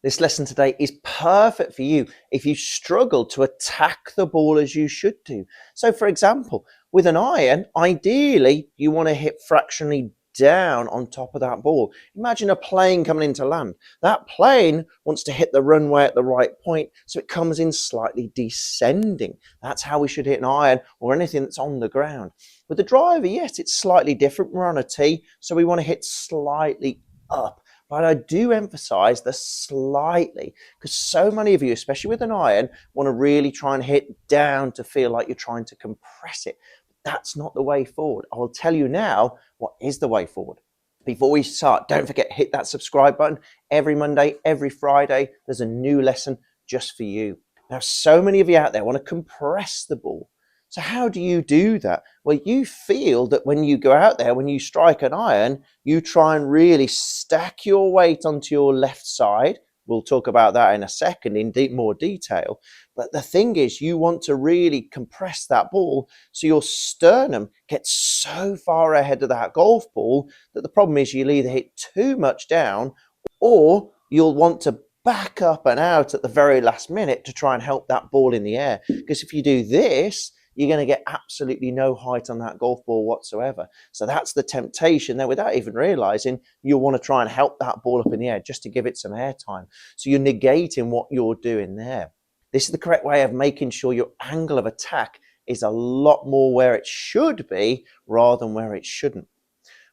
This lesson today is perfect for you if you struggle to attack the ball as you should do. So, for example, with an iron, ideally you want to hit fractionally down on top of that ball. Imagine a plane coming into land. That plane wants to hit the runway at the right point, so it comes in slightly descending. That's how we should hit an iron or anything that's on the ground. With the driver, yes, it's slightly different. We're on a tee, so we want to hit slightly up. But I do emphasize the slightly, because so many of you, especially with an iron, want to really try and hit down to feel like you're trying to compress it. That's not the way forward. I will tell you now what is the way forward. Before we start, don't forget, hit that subscribe button. Every Monday, every Friday, there's a new lesson just for you. Now, so many of you out there want to compress the ball. So how do you do that? Well, you feel that when you go out there, when you strike an iron, you try and really stack your weight onto your left side. We'll talk about that in a second in more detail. But the thing is, you want to really compress that ball so your sternum gets so far ahead of that golf ball that the problem is you'll either hit too much down or you'll want to back up and out at the very last minute to try and help that ball in the air. Because if you do this, you're going to get absolutely no height on that golf ball whatsoever. So that's the temptation there. Without even realizing, you'll want to try and help that ball up in the air just to give it some air time. So you're negating what you're doing there. This is the correct way of making sure your angle of attack is a lot more where it should be rather than where it shouldn't.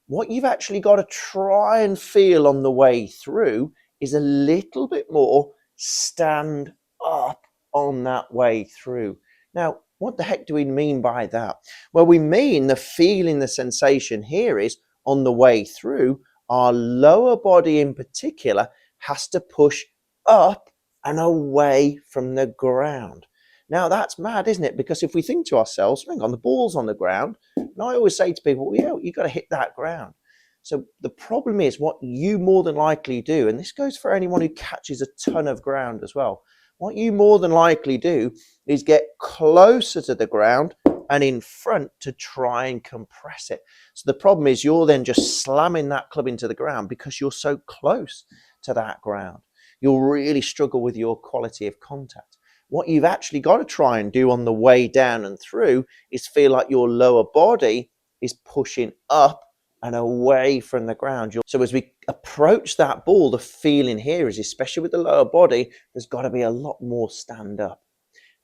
What you've actually got to try and feel on the way through is a little bit more stand up on that way through. Now, what the heck do we mean by that? Well, we mean the feeling, the sensation here is on the way through, our lower body in particular has to push up and away from the ground. Now, that's mad, isn't it? Because if we think to ourselves, hang on, the ball's on the ground. And I always say to people, well, yeah, you've got to hit that ground. So the problem is what you more than likely do, and this goes for anyone who catches a ton of ground as well, what you more than likely do is get closer to the ground and in front to try and compress it. So the problem is you're then just slamming that club into the ground because you're so close to that ground. You'll really struggle with your quality of contact. What you've actually got to try and do on the way down and through is feel like your lower body is pushing up and away from the ground. So as we approach that ball, the feeling here is, especially with the lower body, there's got to be a lot more stand up.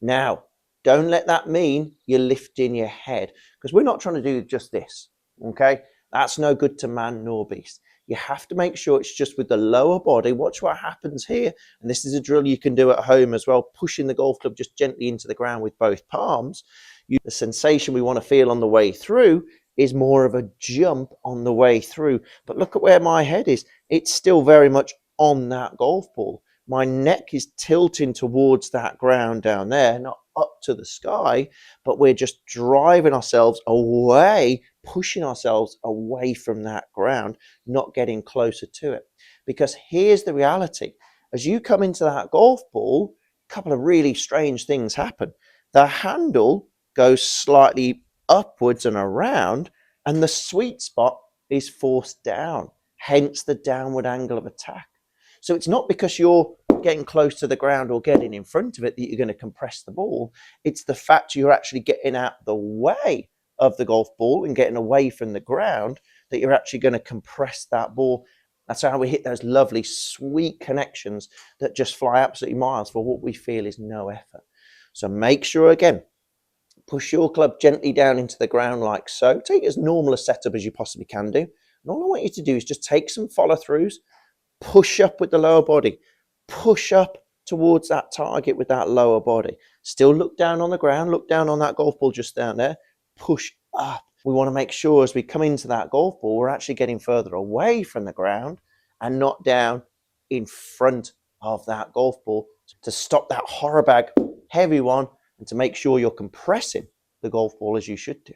Now, don't let that mean you're lifting your head, because we're not trying to do just this, okay? That's no good to man nor beast. You have to make sure it's just with the lower body. Watch what happens here. And this is a drill you can do at home as well, pushing the golf club just gently into the ground with both palms. The sensation we want to feel on the way through is more of a jump on the way through. But look at where my head is. It's still very much on that golf ball. My neck is tilting towards that ground down there, not up to the sky, but we're just driving ourselves away, pushing ourselves away from that ground, not getting closer to it. Because here's the reality. As you come into that golf ball, a couple of really strange things happen. The handle goes slightly upwards and around, and the sweet spot is forced down, hence the downward angle of attack. So it's not because you're getting close to the ground or getting in front of it that you're going to compress the ball. It's the fact you're actually getting out the way of the golf ball and getting away from the ground that you're actually going to compress that ball. That's how we hit those lovely, sweet connections that just fly absolutely miles for what we feel is no effort. So make sure, again, push your club gently down into the ground like so. Take as normal a setup as you possibly can do. And all I want you to do is just take some follow-throughs, push up with the lower body, push up towards that target with that lower body. Still look down on the ground, look down on that golf ball just down there, push up. We want to make sure as we come into that golf ball, we're actually getting further away from the ground and not down in front of that golf ball to stop that horror bag, heavy one, and to make sure you're compressing the golf ball as you should do.